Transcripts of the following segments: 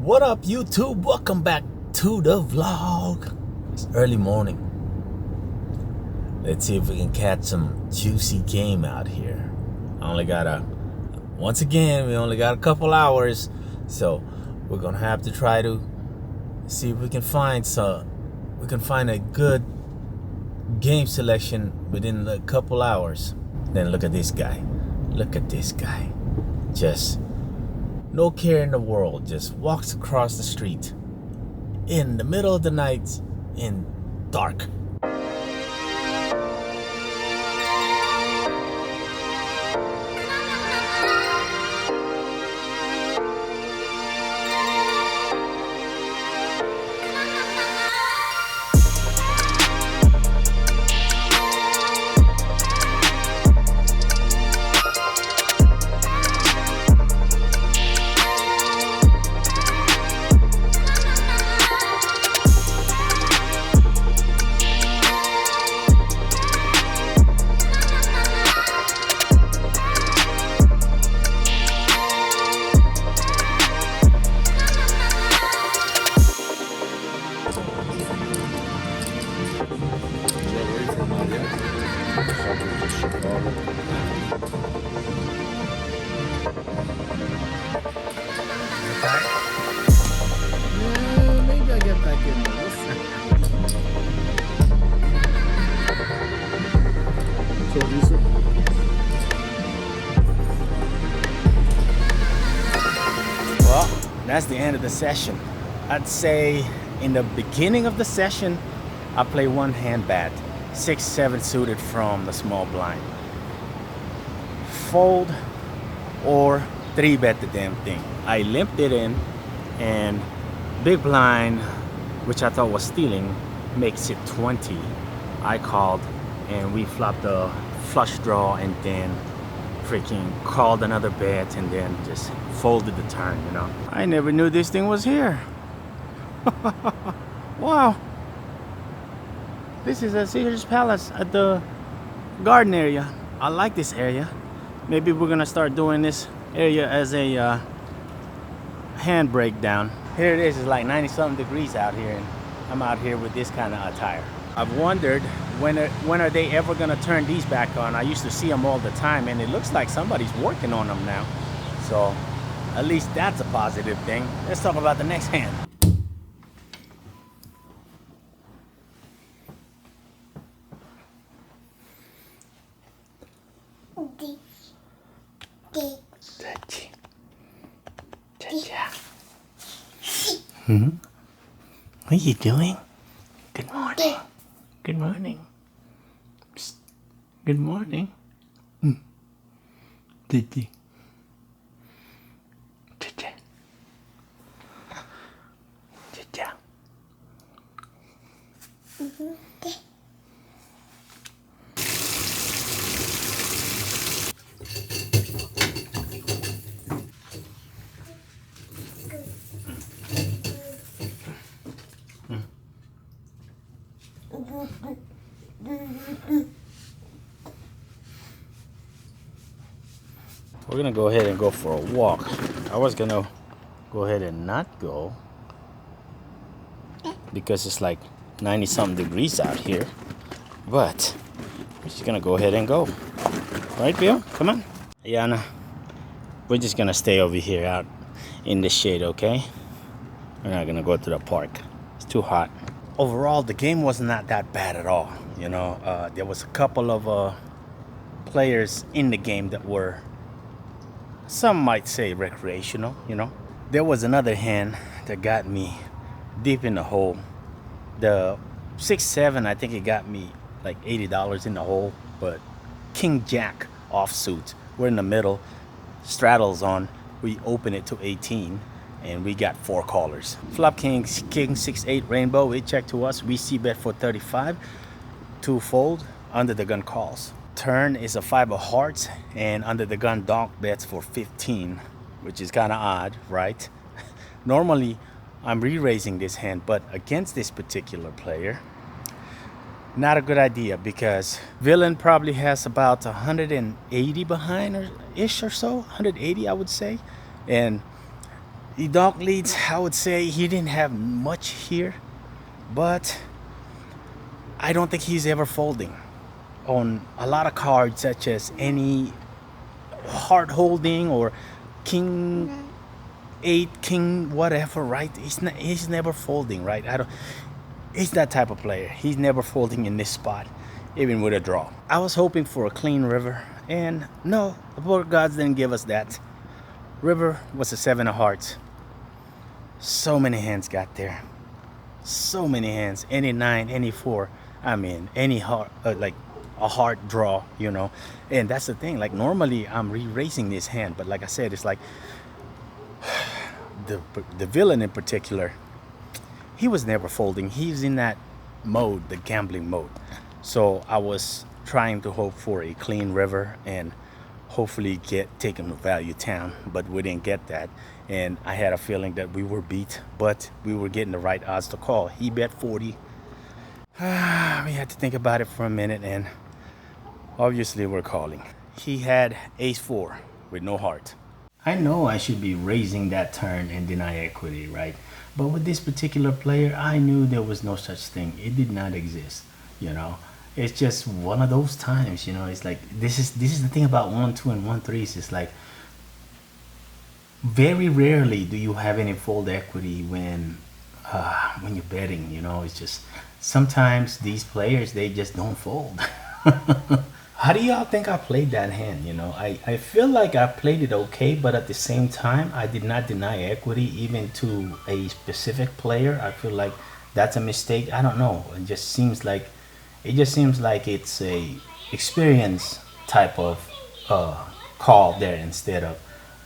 What up, YouTube? Welcome back to the vlog. It's early morning. Let's see if we can catch some juicy game out here. Once again, we only got a couple hours, so we're gonna have to try to see if we can find a good game selection within a couple hours. Then look at this guy. Look at this guy. Just no care in the world, just walks across the street in the middle of the night in dark. Maybe I get back in there. So Well, that's the end of the session. I'd say in the beginning of the session, I play one hand bat, 6-7 suited from the small blind. Fold or 3-bet the damn thing. I limped it in, and big blind, which I thought was stealing, makes it 20. I called, and we flopped a flush draw, and then freaking called another bet, and then just folded the turn, you know. I never knew this thing was here. Wow. This is a Caesar's Palace at the garden area. I like this area. Maybe we're gonna start doing this area as a hand breakdown. Here it is, it's like 90-something degrees out here, and I'm out here with this kind of attire. I've wondered when are they ever gonna turn these back on. I used to see them all the time, and it looks like somebody's working on them now. So at least that's a positive thing. Let's talk about the next hand. What are you doing? Good morning. Good morning. Psst. Good morning. Didi. Cha-cha. Cha-cha. We're gonna go ahead and go for a walk. I was gonna go ahead and not go because it's like 90-something degrees out here, but we're just gonna go ahead and go. Right, Bill? Come on. Ayana, we're just gonna stay over here out in the shade, okay? We're not gonna go to the park. It's too hot. Overall, the game was not that bad at all. You know, there was a couple of players in the game that were, some might say, recreational, you know. There was another hand that got me deep in the hole. The 6-7, I think it got me like $80 in the hole, but King Jack offsuit. We're in the middle, straddles on. We open it to 18, and we got 4 callers. Flop King 6-8 rainbow. It checked to us. We see bet for 35. 2 fold. Under the gun calls. Turn is a 5 of hearts, and under the gun donk bets for 15, which is kind of odd, right? Normally I'm re-raising this hand, but against this particular player, not a good idea, because Villain probably has about 180 behind or ish or so, 180 I would say, and The dog leads, I would say he didn't have much here, but I don't think he's ever folding on a lot of cards, such as any heart holding or king eight, king whatever, right? He's never folding, right? I don't. He's that type of player. He's never folding in this spot, even with a draw. I was hoping for a clean river, and no, the poor gods didn't give us that. River was a 7 of hearts. So many hands got there. So many hands. Any 9, any 4. I mean, any heart, like a heart draw, you know. And that's the thing. Like normally I'm re-raising this hand, but like I said, it's like the villain in particular. He was never folding. He's in that mode, the gambling mode. So I was trying to hope for a clean river and hopefully take him to value town, but we didn't get that. And I had a feeling that we were beat, but we were getting the right odds to call. He bet 40. We had to think about it for a minute, and obviously we're calling. He had ace 4 with no heart. I know I should be raising that turn and deny equity, right? But with this particular player, I knew there was no such thing. It did not exist, you know. It's just one of those times, you know. It's like this is the thing about 1-2 and 1-3s. It's like very rarely do you have any fold equity when you're betting, you know. It's just sometimes these players, they just don't fold. How do y'all think I played that hand? You know, I feel like I played it okay, but at the same time, I did not deny equity even to a specific player. I feel like that's a mistake. I don't know. It just seems like it's a experience type of call there instead of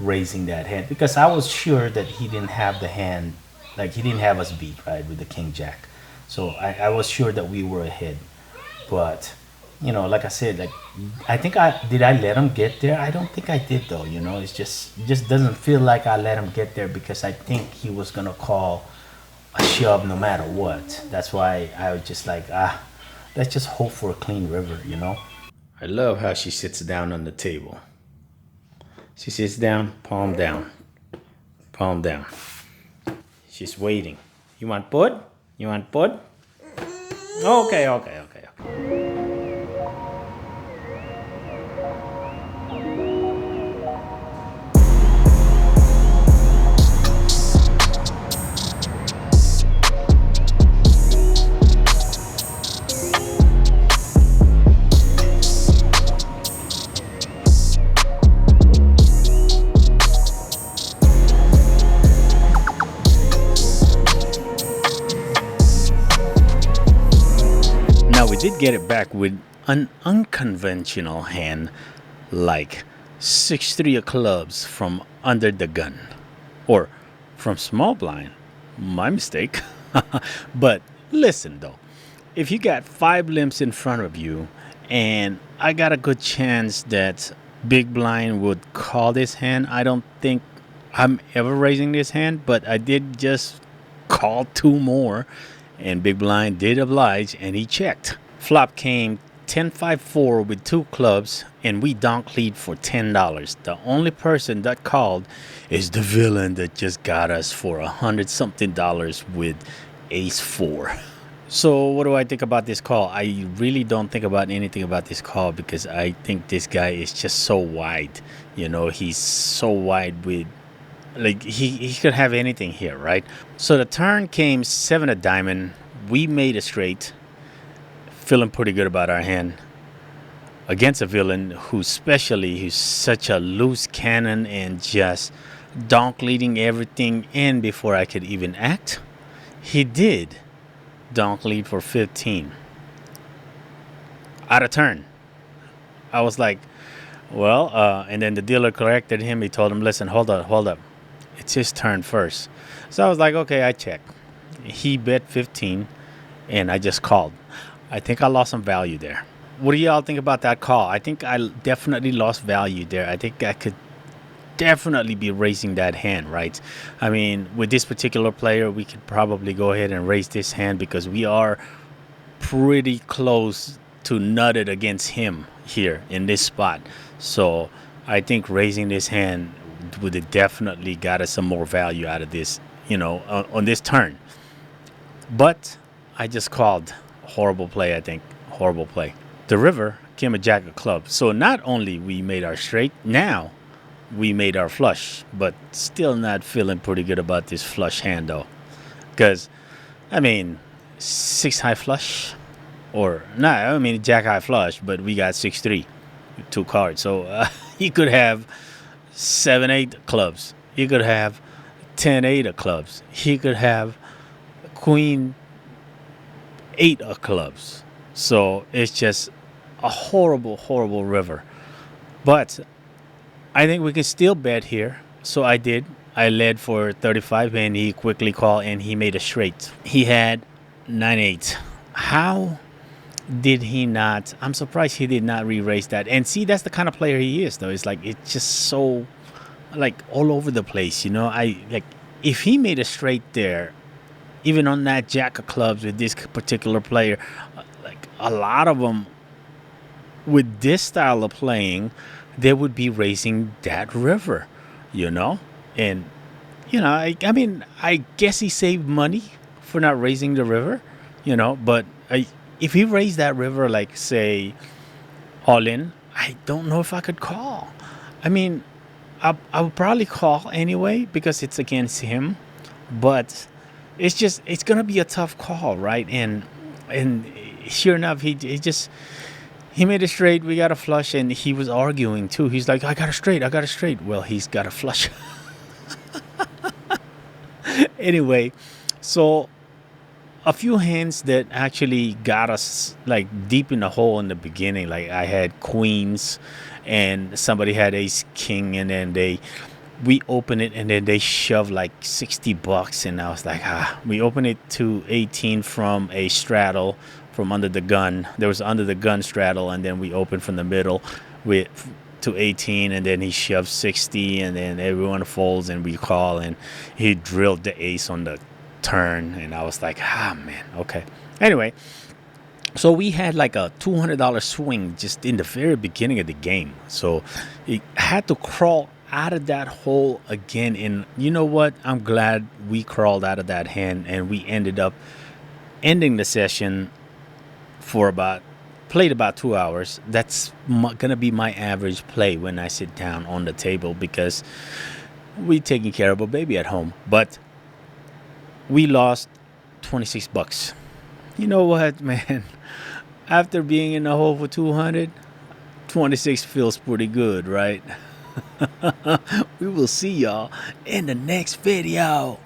raising that hand, because I was sure that he didn't have the hand, like he didn't have us beat, right, with the king jack. So I was sure that we were ahead, but you know, like I said, like I think I let him get there. I don't think I did though. You know, it just doesn't feel like I let him get there, because I think he was gonna call a shove no matter what. That's why I was just like, let's just hope for a clean river, you know. I love how she sits down on the table. She sits down, palm down, palm down. She's waiting. You want bud? You want bud? Okay. Did get it back with an unconventional hand, like 6-3 of clubs from under the gun, or from small blind. My mistake. But listen though, if you got 5 limps in front of you, and I got a good chance that big blind would call this hand, I don't think I'm ever raising this hand, but I did just call 2 more, and big blind did oblige, and he checked. Flop came 10-5-4 with 2 clubs, and we donk lead for $10. The only person that called is the villain that just got us for $100-something with ace 4. So what do I think about this call? I really don't think about anything about this call, because I think this guy is just so wide. You know, he's so wide with, like, he could have anything here, right? So the turn came 7 of diamond. We made a straight. Feeling pretty good about our hand against a villain who's such a loose cannon and just donk leading everything in before I could even act. He did donk lead for 15 out of turn. I was like, well, and then the dealer corrected him. He told him, listen, hold up, it's his turn first. So I was like, okay, I check. He bet 15 and I just called. I think I lost some value there. What do y'all think about that call? I think I definitely lost value there. I think I could definitely be raising that hand, right? I mean, with this particular player, we could probably go ahead and raise this hand, because we are pretty close to nutted against him here in this spot. So I think raising this hand would have definitely got us some more value out of this, on this turn. But I just called horrible play. I think horrible play. The river came a jack of clubs. So not only we made our straight, now we made our flush, but still not feeling pretty good about this flush hand though. Because, I mean, six high flush, or not, I mean, jack high flush, but we got 6-3, two cards. So he could have 7-8 clubs. He could have 10-8 of clubs. He could have queen 8 of clubs. So it's just a horrible, horrible river. But I think we can still bet here. So I did. I led for 35 and he quickly called and he made a straight. He had 9-8. How did he not? I'm surprised he did not re-raise that. And see, that's the kind of player he is, though. It's like, it's just so, like, all over the place, I, like, if he made a straight there, even on that jack of clubs with this particular player, like, a lot of them, with this style of playing, they would be raising that river, And, I mean, I guess he saved money for not raising the river, but if he raised that river, like, say, all in, I don't know if I could call. I mean, I would probably call anyway because it's against him, but it's gonna be a tough call, right? And sure enough, he made a straight. We got a flush, and he was arguing too. He's like, I got a straight. Well, he's got a flush. Anyway, so a few hands that actually got us like deep in the hole in the beginning. Like I had queens, and somebody had ace king, and then we opened it, and then they shoved like $60, and I was like, We opened it to 18 from a straddle from under the gun. There was under the gun straddle, and then we opened from the middle with to 18, and then he shoved 60, and then everyone folds, and we call, and he drilled the ace on the turn, and I was like, man, okay. Anyway, so we had like a $200 swing just in the very beginning of the game, so it had to crawl out of that hole again. And you know what, I'm glad we crawled out of that hand, and we ended up ending the session for played about 2 hours. That's gonna be my average play when I sit down on the table, because we taking care of a baby at home. But we lost $26. You know what, man? After being in the hole for 200, 26 feels pretty good, right? We will see y'all in the next video.